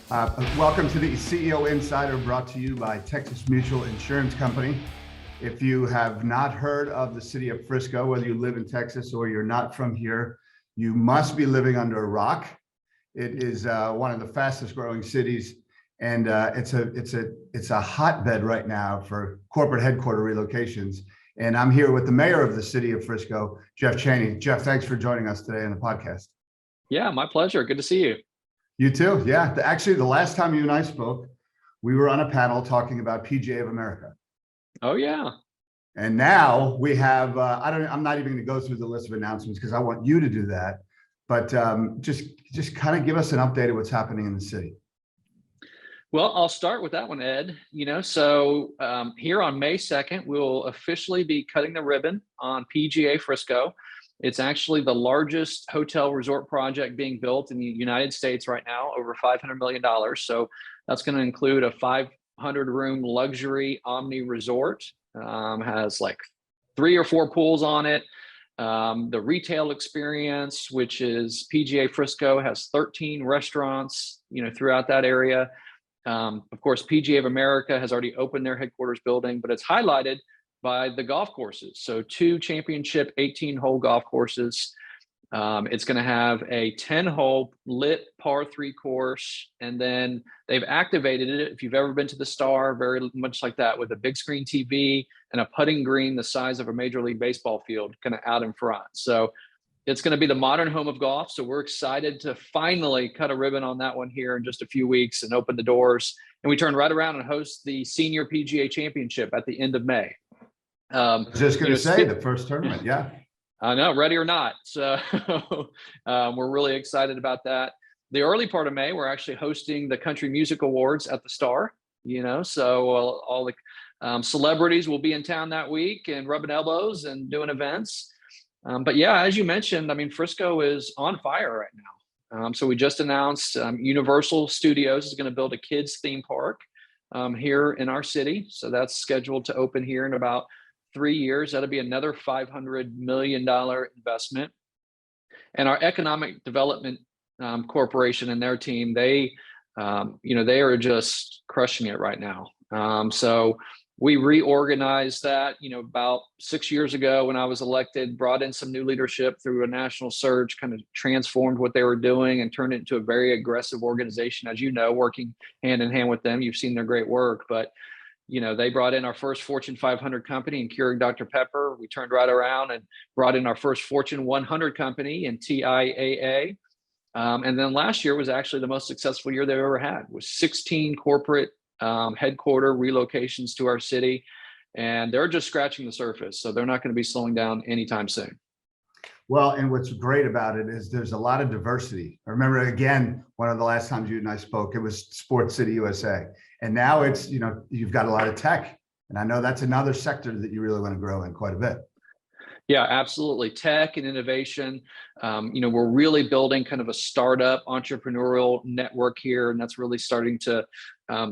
Welcome to the CEO Insider, brought to you by Texas Mutual Insurance Company. If you have not heard of the city of Frisco, whether you live in Texas or you're not from here, you must be living under a rock. It is one of the fastest growing cities, and it's a hotbed right now for corporate headquarter relocations. And I'm here with the mayor of the city of Frisco, Jeff Cheney. Jeff, thanks for joining us today on the podcast. Yeah, my pleasure. Good to see you. You too. Yeah. Actually, the last time you and I spoke, we were on a panel talking about PGA of America. Oh, yeah. And now we have, I'm not even going to go through the list of announcements because I want you to do that. But just kind of give us an update of what's happening in the city. Well, I'll start with that one, Ed. So here on May 2nd, we'll officially be cutting the ribbon on PGA Frisco. It's actually the largest hotel resort project being built in the United States right now, over $500 million. So that's going to include a 500-room luxury Omni resort. Has like 3 or 4 pools on it. The retail experience, which is PGA Frisco, has 13 restaurants, throughout that area. Of course, PGA of America has already opened their headquarters building, but it's highlighted by the golf courses. So 2 championship 18-hole golf courses. It's going to have a 10-hole lit par 3 course. And then they've activated it, if you've ever been to the Star, very much like that, with a big screen TV and a putting green the size of a Major League Baseball field kind of out in front. So it's going to be the modern home of golf. So we're excited to finally cut a ribbon on that one here in just a few weeks and open the doors. And we turn right around and host the Senior PGA Championship at the end of May. Just going to say the first tournament. Yeah. I know, ready or not. So we're really excited about that. The early part of May, we're actually hosting the Country Music Awards at the Star, so all the celebrities will be in town that week and rubbing elbows and doing events. But yeah, as you mentioned, Frisco is on fire right now. So we just announced Universal Studios is going to build a kids theme park here in our city. So that's scheduled to open here in about 3 years. That'll be another $500 million investment. And our economic development corporation and their team, they are just crushing it right now. So we reorganized that, about 6 years ago when I was elected, brought in some new leadership through a national surge, kind of transformed what they were doing and turned it into a very aggressive organization. As you know, working hand in hand with them, you've seen their great work, but they brought in our first Fortune 500 company in Keurig Dr. Pepper. We turned right around and brought in our first Fortune 100 company in TIAA. And then last year was actually the most successful year they've ever had, with 16 corporate headquarter relocations to our city. And they're just scratching the surface. So they're not going to be slowing down anytime soon. Well, and what's great about it is there's a lot of diversity. I remember, again, one of the last times you and I spoke, it was Sports City USA. And now it's, you've got a lot of tech. And I know that's another sector that you really want to grow in quite a bit. Yeah, absolutely. Tech and innovation. We're really building kind of a startup entrepreneurial network here, and that's really starting to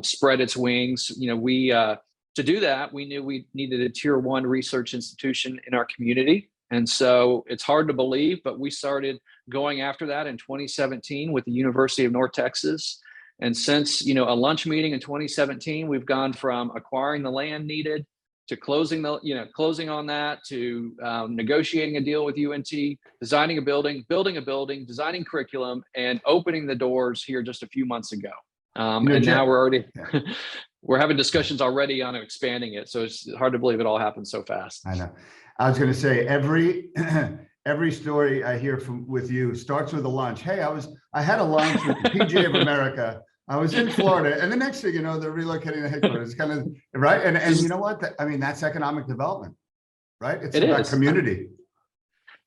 spread its wings. To do that, we knew we needed a tier 1 research institution in our community. And so it's hard to believe, but we started going after that in 2017 with the University of North Texas. And since, a lunch meeting in 2017, we've gone from acquiring the land needed to closing on that, to negotiating a deal with UNT, designing a building, building a building, designing curriculum, and opening the doors here just a few months ago. And now we're having discussions already on expanding it. So it's hard to believe it all happened so fast. I know. I was going to say every story I hear with you starts with a lunch. Hey, I had a lunch with the PGA of America. I was in Florida, and the next thing you know, they're relocating the headquarters. It's kind of right. And you know what? That's economic development, right? It's about community.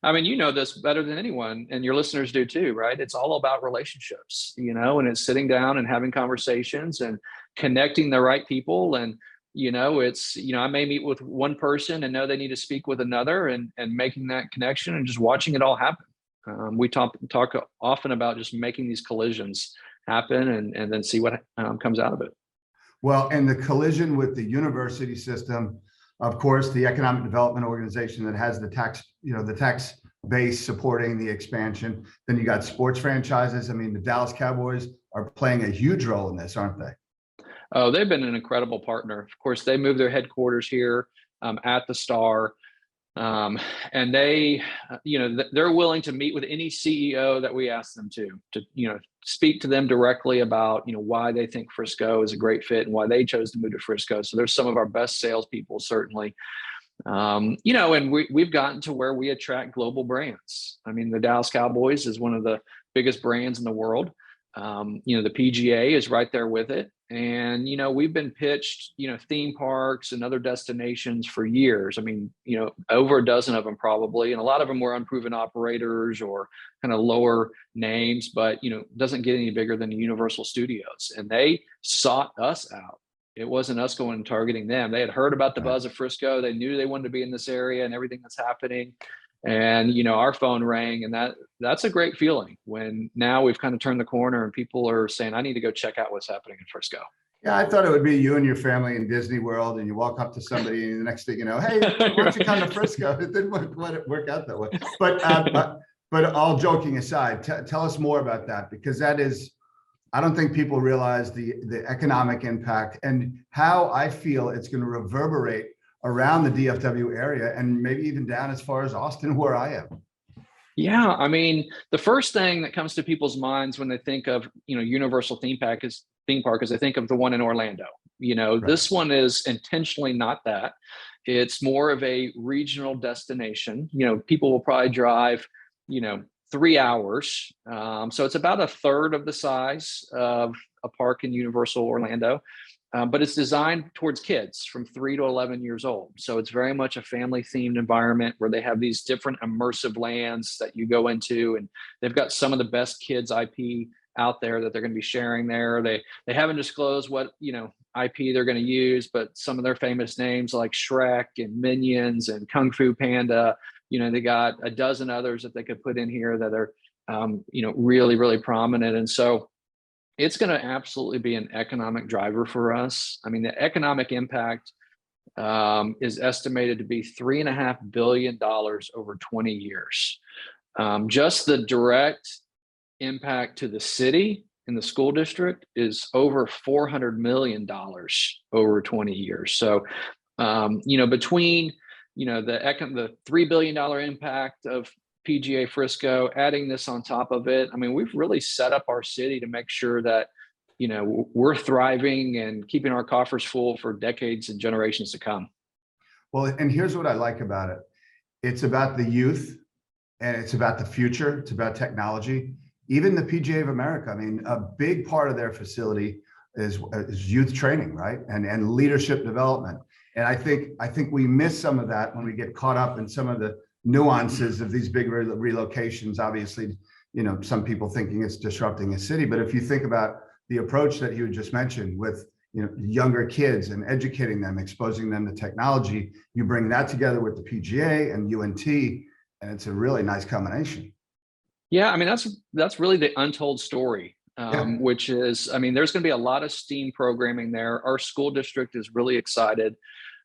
You know this better than anyone, and your listeners do too, right? It's all about relationships, and it's sitting down and having conversations and connecting the right people. And I may meet with one person and know they need to speak with another, and making that connection and just watching it all happen. We talk often about just making these collisions happen and then see what comes out of it. Well, and the collision with the university system, of course, the economic development organization that has the tax base supporting the expansion. Then you got sports franchises. The Dallas Cowboys are playing a huge role in this, aren't they? Oh, they've been an incredible partner. Of course, they moved their headquarters here at the Star. And they, they're willing to meet with any CEO that we ask them to, speak to them directly about, why they think Frisco is a great fit and why they chose to move to Frisco. So there's some of our best salespeople, certainly. And we've gotten to where we attract global brands. I mean, the Dallas Cowboys is one of the biggest brands in the world. The PGA is right there with it. And, we've been pitched, theme parks and other destinations for years. I mean, over a dozen of them probably, and a lot of them were unproven operators or kind of lower names, but, doesn't get any bigger than the Universal Studios. And they sought us out. It wasn't us going and targeting them. They had heard about the buzz of Frisco. They knew they wanted to be in this area and everything that's happening. And, our phone rang, and that's a great feeling when now we've kind of turned the corner and people are saying, I need to go check out what's happening in Frisco. Yeah, I thought it would be you and your family in Disney World, and you walk up to somebody, and the next thing you know, hey, why don't you come to Frisco? It didn't work out that way. But all joking aside, tell us more about that, because that is, I don't think people realize the economic impact and how I feel it's going to reverberate around the DFW area and maybe even down as far as Austin, where I am. Yeah, I mean, the first thing that comes to people's minds when they think of, Universal theme park is they think of the one in Orlando. Right. This one is intentionally not that. It's more of a regional destination. People will probably drive, 3 hours. So it's about a third of the size of a park in Universal Orlando. But it's designed towards kids from 3 to 11 years old. So it's very much a family themed environment where they have these different immersive lands that you go into, and they've got some of the best kids IP out there that they're going to be sharing there. They haven't disclosed what, IP they're going to use, but some of their famous names like Shrek and Minions and Kung Fu Panda, they got a dozen others that they could put in here that are, really, really prominent. And so it's going to absolutely be an economic driver for us. I mean, the economic impact is estimated to be $3.5 billion over 20 years. Just the direct impact to the city and the school district is over $400 million over 20 years. So, between, the $3 billion impact of PGA Frisco, adding this on top of it, I mean, we've really set up our city to make sure that, we're thriving and keeping our coffers full for decades and generations to come. Well, and here's what I like about it. It's about the youth, and it's about the future. It's about technology. Even the PGA of America, I mean, a big part of their facility is youth training, right? And leadership development. And I think we miss some of that when we get caught up in some of the nuances of these big relocations. Obviously, some people thinking it's disrupting a city, but if you think about the approach that you just mentioned with, younger kids and educating them, exposing them to technology, you bring that together with the PGA and UNT, and it's a really nice combination. Yeah, I mean, that's really the untold story, Yeah. which is, I mean, there's going to be a lot of STEAM programming there. Our school district is really excited.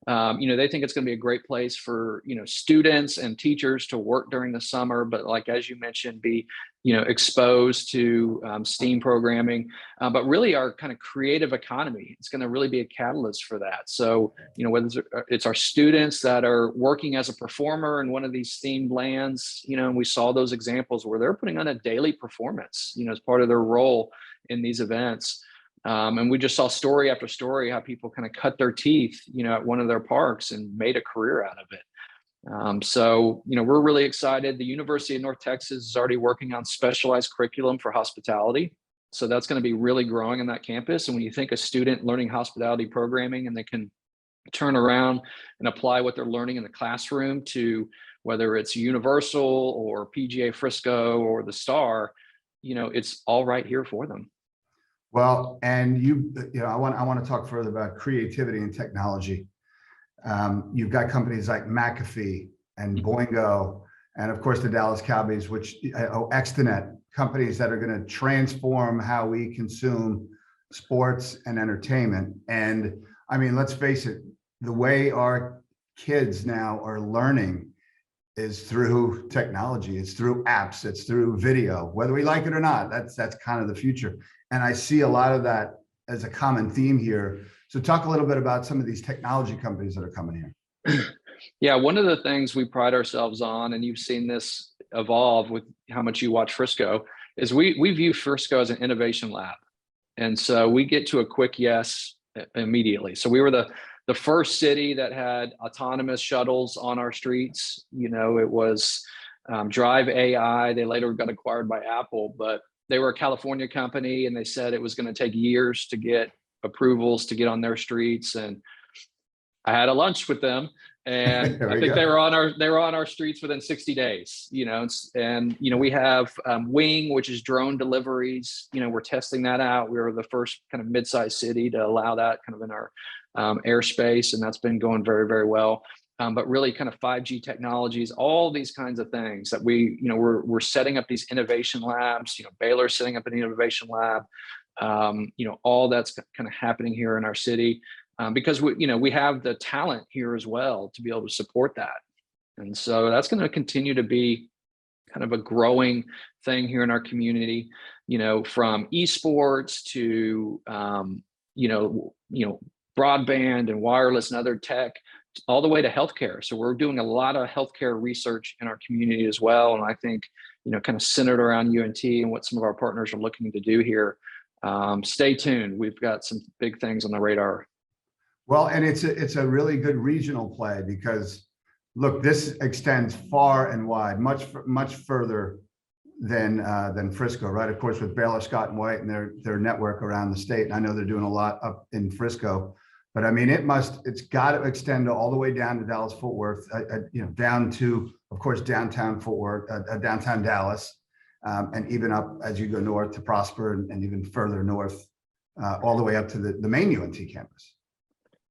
They think it's going to be a great place for, students and teachers to work during the summer, but like, as you mentioned, be, exposed to STEAM programming, but really our kind of creative economy, it's going to really be a catalyst for that. So, whether it's our students that are working as a performer in one of these themed lands, and we saw those examples where they're putting on a daily performance, as part of their role in these events. And we just saw story after story how people kind of cut their teeth, at one of their parks and made a career out of it. So, we're really excited. The University of North Texas is already working on specialized curriculum for hospitality. So that's going to be really growing on that campus. And when you think a student learning hospitality programming and they can turn around and apply what they're learning in the classroom to whether it's Universal or PGA Frisco or the Star, it's all right here for them. Well, and I want to talk further about creativity and technology. You've got companies like McAfee and Boingo, and of course the Dallas Cowboys, which Extenet, companies that are going to transform how we consume sports and entertainment. And I mean, let's face it, the way our kids now are learning is through technology. It's through apps. It's through video, whether we like it or not. That's kind of the future. And I see a lot of that as a common theme here. So talk a little bit about some of these technology companies that are coming here. Yeah, one of the things we pride ourselves on, and you've seen this evolve with how much you watch Frisco, is we view Frisco as an innovation lab. And so we get to a quick yes immediately. So we were the first city that had autonomous shuttles on our streets. It was Drive AI. They later got acquired by Apple, but they were a California company, and they said it was going to take years to get approvals to get on their streets. And I had a lunch with them, and I think they were on our streets within 60 days. And we have Wing, which is drone deliveries. We're testing that out. We were the first kind of mid-sized city to allow that kind of in our airspace, and that's been going very, very well. But really kind of 5G technologies, all these kinds of things that we're setting up these innovation labs. Baylor's setting up an innovation lab. All that's kind of happening here in our city because we have the talent here as well to be able to support that. And so that's going to continue to be kind of a growing thing here in our community. From esports to broadband and wireless and other tech, all the way to healthcare. So we're doing a lot of healthcare research in our community as well. And I think, kind of centered around UNT and what some of our partners are looking to do here. Stay tuned. We've got some big things on the radar. Well, and it's a really good regional play because, look, this extends far and wide, much further than Frisco, right? Of course, with Baylor Scott and White and their network around the state. And I know they're doing a lot up in Frisco. But I mean, it's got to extend all the way down to Dallas Fort Worth, down to, of course, downtown Fort Worth, downtown Dallas, and even up as you go north to Prosper and even further north, all the way up to the main UNT campus.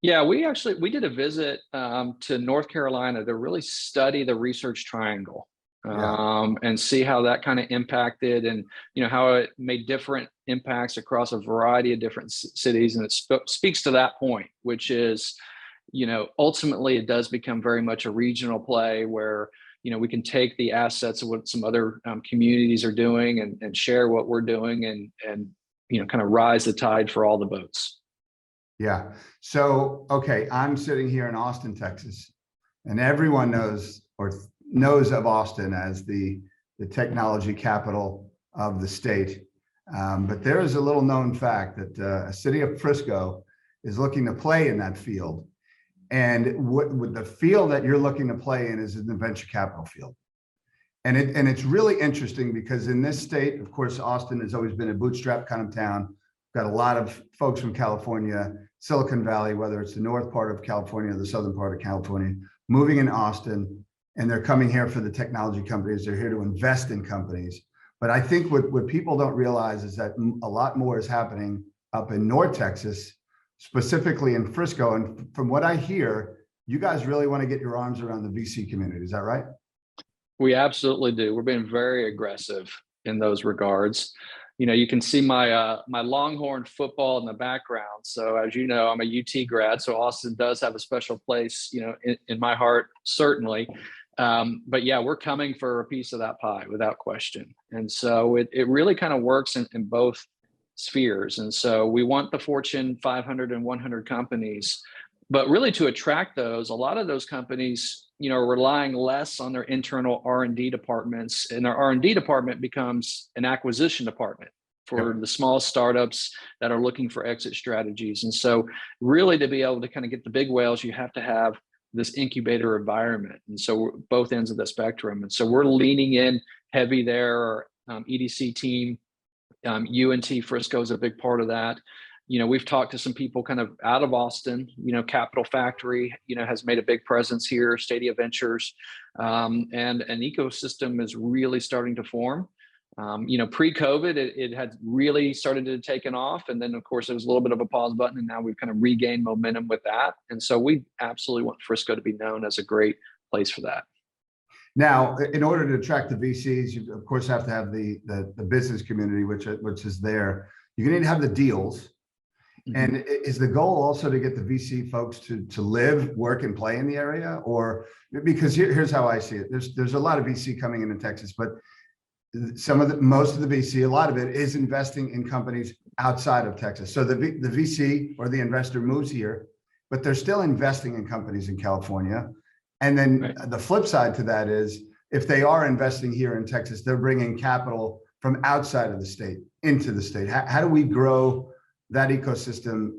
Yeah, we did a visit to North Carolina to really study the research triangle. And see how that kind of impacted and, how it made different impacts across a variety of different cities. And it speaks to that point, which is, ultimately it does become very much a regional play where, we can take the assets of what some other communities are doing and share what we're doing and kind of rise the tide for all the boats. Yeah. So, okay, I'm sitting here in Austin, Texas, and everyone knows of Austin as the technology capital of the state. But there is a little known fact that a city of Frisco is looking to play in that field. And what the field that you're looking to play in is in the venture capital field. And it's really interesting because in this state, of course, Austin has always been a bootstrap kind of town. Got a lot of folks from California, Silicon Valley, whether it's the north part of California or the southern part of California, moving in Austin. And they're coming here for the technology companies. They're here to invest in companies. But I think what people don't realize is that a lot more is happening up in North Texas, specifically in Frisco. And from what I hear, you guys really want to get your arms around the VC community. Is that right? We absolutely do. We're being very aggressive in those regards. You can see my Longhorn football in the background. So as you know, I'm a UT grad. So Austin does have a special place, in my heart, certainly. But yeah, we're coming for a piece of that pie without question. And so it really kind of works in both spheres. And so we want the Fortune 500 and 100 companies, but really to attract those, a lot of those companies, are relying less on their internal R&D departments, and their R&D department becomes an acquisition department for the small startups that are looking for exit strategies. And so really to be able to kind of get the big whales, you have to have this incubator environment. And so we're both ends of the spectrum. And so we're leaning in heavy there. Our EDC team, UNT Frisco is a big part of that. We've talked to some people kind of out of Austin, Capital Factory, has made a big presence here, Stadia Ventures, and an ecosystem is really starting to form. Pre-COVID, it had really started to taken off. And then, of course, it was a little bit of a pause button. And now we've kind of regained momentum with that. And so we absolutely want Frisco to be known as a great place for that. Now, in order to attract the VCs, you, of course, have to have the business community, which is there. You're going to need to have the deals. And is the goal also to get the VC folks to live, work, and play in the area? Or because here's how I see it. There's a lot of VC coming into Texas, but most of the VC, a lot of it is investing in companies outside of Texas. So the VC or the investor moves here, but they're still investing in companies in California. And then the flip side to that is if they are investing here in Texas, they're bringing capital from outside of the state into the state. How do we grow that ecosystem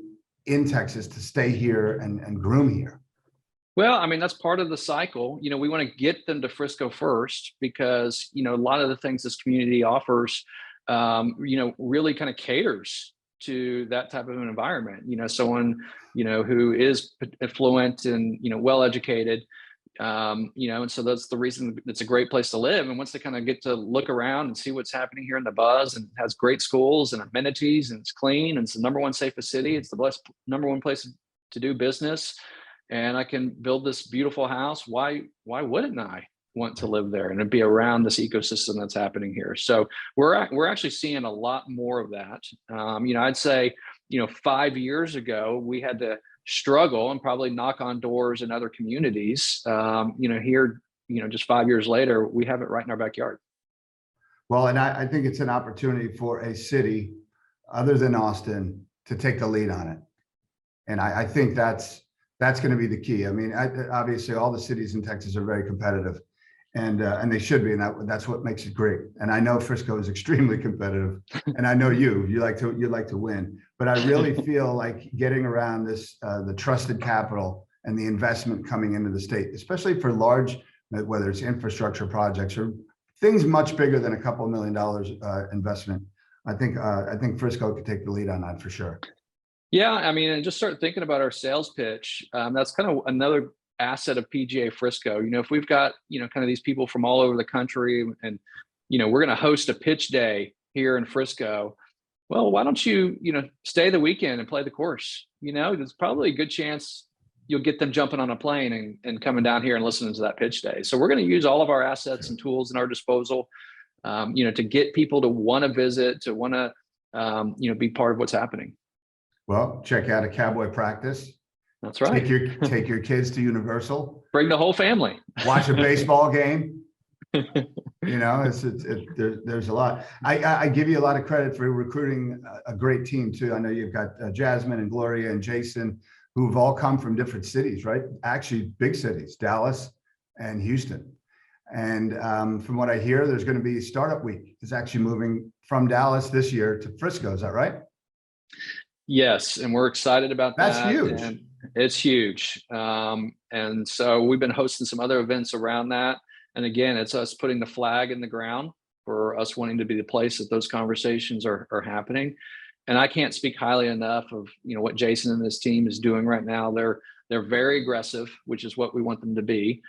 in Texas to stay here and groom here? Well, I mean, that's part of the cycle. We want to get them to Frisco first because, a lot of the things this community offers, really kind of caters to that type of an environment. Someone, who is affluent and, well-educated, and so that's the reason it's a great place to live. And once they kind of get to look around and see what's happening here in the buzz, and has great schools and amenities, and it's clean, and it's the #1 safest city, it's the #1 place to do business, and I can build this beautiful house, why wouldn't I want to live there and be around this ecosystem that's happening here? So we're actually seeing a lot more of that. I'd say 5 years ago we had to struggle and probably knock on doors in other communities. Here, just 5 years later, we have it right in our backyard. Well, and I think it's an opportunity for a city other than Austin to take the lead on it. And I think that's going to be the key. I mean, obviously all the cities in Texas are very competitive, and they should be, and that's what makes it great. And I know Frisco is extremely competitive, and I know you like to win. But I really feel like getting around this, the trusted capital and the investment coming into the state, especially for large, whether it's infrastructure projects or things much bigger than a couple $1 million investment. I think Frisco could take the lead on that for sure. Yeah, I mean, and just start thinking about our sales pitch. That's kind of another asset of PGA Frisco. If we've got, kind of these people from all over the country, and, we're going to host a pitch day here in Frisco. Well, why don't you, stay the weekend and play the course? There's probably a good chance you'll get them jumping on a plane and coming down here and listening to that pitch day. So we're going to use all of our assets and tools in our disposal, to get people to want to visit, to want to, be part of what's happening. Well, check out a cowboy practice. That's right. Take your kids to Universal. Bring the whole family. Watch a baseball game. There's a lot. I give you a lot of credit for recruiting a great team too. I know you've got Jasmine and Gloria and Jason, who've all come from different cities, right? Actually, big cities, Dallas and Houston. And from what I hear, there's going to be Startup Week is actually moving from Dallas this year to Frisco. Is that right? Yes, and we're excited about that. That's huge. And it's huge. And so we've been hosting some other events around that. And again, it's us putting the flag in the ground for us wanting to be the place that those conversations are happening. And I can't speak highly enough of what Jason and his team is doing right now. They're very aggressive, which is what we want them to be.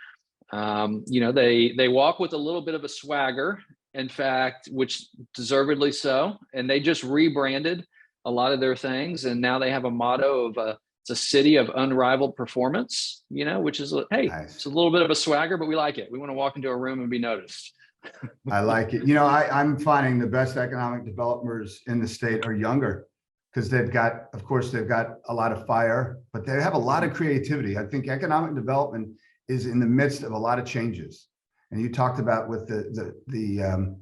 They walk with a little bit of a swagger, in fact, which deservedly so. And they just rebranded a lot of their things, and now they have a motto of it's a city of unrivaled performance, which is, hey, nice. It's a little bit of a swagger, but we like it. We want to walk into a room and be noticed. I like it. I'm finding the best economic developers in the state are younger, because they've got a lot of fire, but they have a lot of creativity. I think economic development is in the midst of a lot of changes. And you talked about with the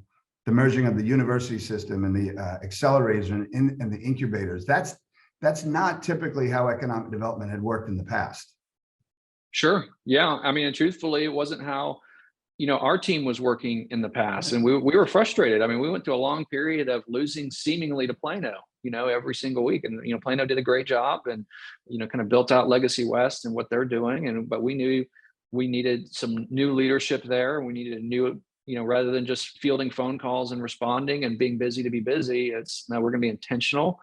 merging of the university system and the accelerators and the incubators. That's not typically how economic development had worked in the past. Sure. Yeah. I mean, and truthfully, it wasn't how, our team was working in the past, and we were frustrated. I mean, we went through a long period of losing seemingly to Plano, every single week. And, Plano did a great job and, kind of built out Legacy West and what they're doing. But we knew we needed some new leadership there. We needed a new, rather than just fielding phone calls and responding and being busy to be busy, now we're going to be intentional.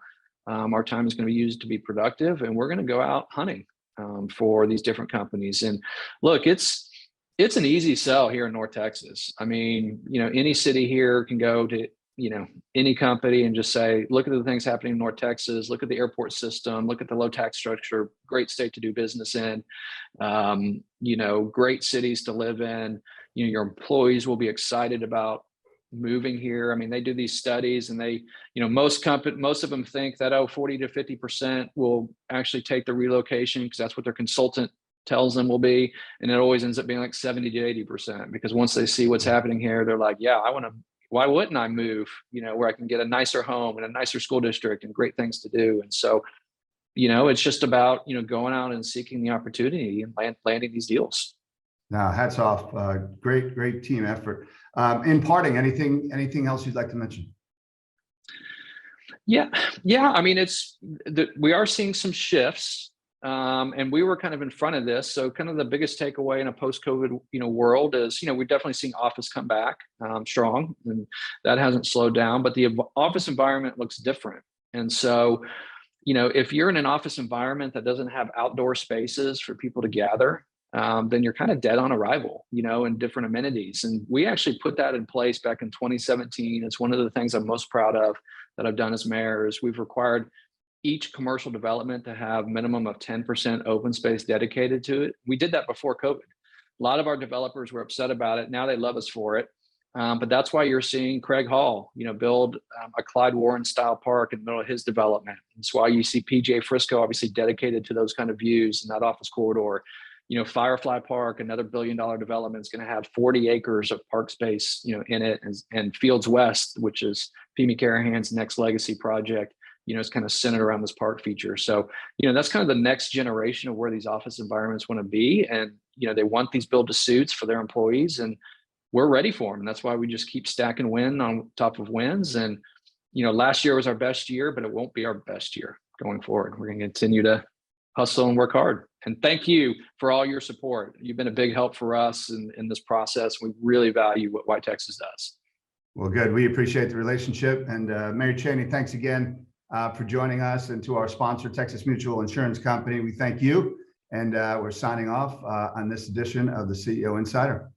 Our time is going to be used to be productive, and we're going to go out hunting for these different companies. And look, it's an easy sell here in North Texas. I mean, any city here can go to, any company and just say, look at the things happening in North Texas, look at the airport system, look at the low tax structure, great state to do business in, great cities to live in. Your employees will be excited about moving here. I mean, they do these studies, and they, most of them think that 40 to 50% will actually take the relocation because that's what their consultant tells them will be, and it always ends up being like 70 to 80%, because once they see what's happening here, they're like, yeah, why wouldn't I move, where I can get a nicer home and a nicer school district and great things to do. And so, it's just about, going out and seeking the opportunity and landing these deals. Now, hats off. Great team effort. In parting, anything else you'd like to mention? Yeah. I mean, we are seeing some shifts, and we were kind of in front of this. So kind of the biggest takeaway in a post-COVID, world is, we're definitely seeing office come back strong, and that hasn't slowed down, but the office environment looks different. And so, if you're in an office environment that doesn't have outdoor spaces for people to gather, then you're kind of dead on arrival, and different amenities. And we actually put that in place back in 2017. It's one of the things I'm most proud of that I've done as mayor is we've required each commercial development to have minimum of 10% open space dedicated to it. We did that before COVID. A lot of our developers were upset about it. Now they love us for it. But that's why you're seeing Craig Hall, build a Clyde Warren style park in the middle of his development. That's why you see PGA Frisco obviously dedicated to those kind of views in that office corridor. Firefly Park, another $1 billion development, is going to have 40 acres of park space, in it, and Fields West, which is Pimi Carahan's next legacy project, is kind of centered around this park feature. So, that's kind of the next generation of where these office environments want to be, and they want these build to suits for their employees, and we're ready for them. And that's why we just keep stacking win on top of wins. And last year was our best year, but it won't be our best year going forward. We're going to continue to hustle and work hard. And thank you for all your support. You've been a big help for us in this process. We really value what YTexas does. Well, good. We appreciate the relationship. And Mayor Cheney, thanks again for joining us, and to our sponsor, Texas Mutual Insurance Company. We thank you. And we're signing off on this edition of the CEO Insider.